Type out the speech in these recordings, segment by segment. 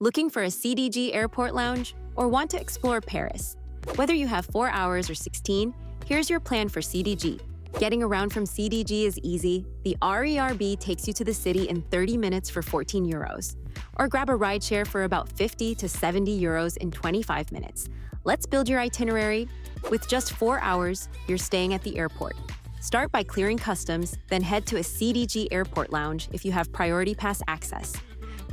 Looking for a CDG airport lounge or want to explore Paris? Whether you have 4 hours or 16, here's your plan for CDG. Getting around from CDG is easy. The RERB takes you to the city in 30 minutes for 14 euros. Or grab a rideshare for about 50 to 70 euros in 25 minutes. Let's build your itinerary. With just 4 hours, you're staying at the airport. Start by clearing customs, then head to a CDG airport lounge if you have priority pass access.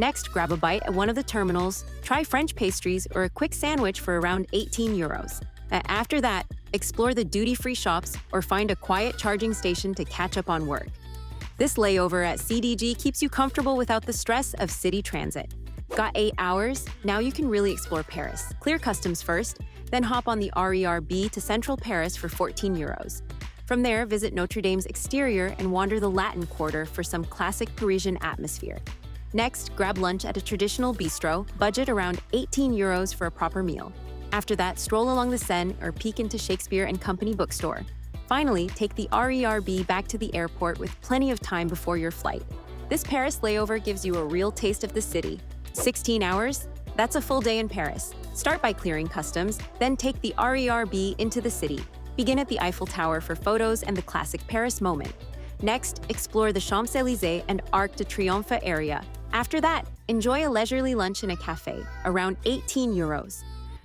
Next, grab a bite at one of the terminals, try French pastries or a quick sandwich for around 18 euros. After that, explore the duty-free shops or find a quiet charging station to catch up on work. This layover at CDG keeps you comfortable without the stress of city transit. Got 8 hours? Now you can really explore Paris. Clear customs first, then hop on the RERB to central Paris for 14 euros. From there, visit Notre Dame's exterior and wander the Latin Quarter for some classic Parisian atmosphere. Next, grab lunch at a traditional bistro, budget around 18 euros for a proper meal. After that, stroll along the Seine or peek into Shakespeare and Company bookstore. Finally, take the RERB back to the airport with plenty of time before your flight. This Paris layover gives you a real taste of the city. 16 hours? That's a full day in Paris. Start by clearing customs, then take the RERB into the city. Begin at the Eiffel Tower for photos and the classic Paris moment. Next, explore the Champs-Élysées and Arc de Triomphe area. After that, enjoy a leisurely lunch in a cafe, around 18 euros.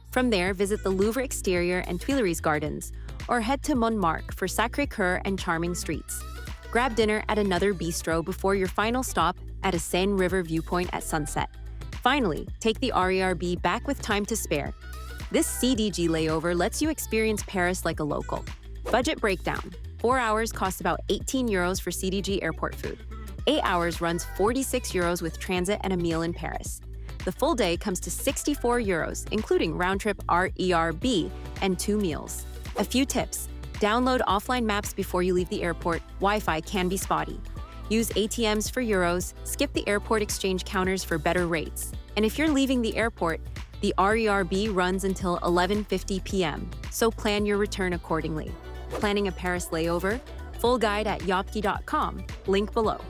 From there, visit the Louvre exterior and Tuileries gardens, or head to Montmartre for Sacré-Cœur and charming streets. Grab dinner at another bistro before your final stop at a Seine River viewpoint at sunset. Finally, take the RERB back with time to spare. This CDG layover lets you experience Paris like a local. Budget breakdown. 4 hours costs about 18 euros for CDG airport food. 8 hours runs 46 euros with transit and a meal in Paris. The full day comes to 64 euros, including round-trip RERB and 2 meals. A few tips. Download offline maps before you leave the airport. Wi-Fi can be spotty. Use ATMs for euros. Skip the airport exchange counters for better rates. And if you're leaving the airport, the RERB runs until 11:50 p.m., so plan your return accordingly. Planning a Paris layover? Full guide at yopki.com, link below.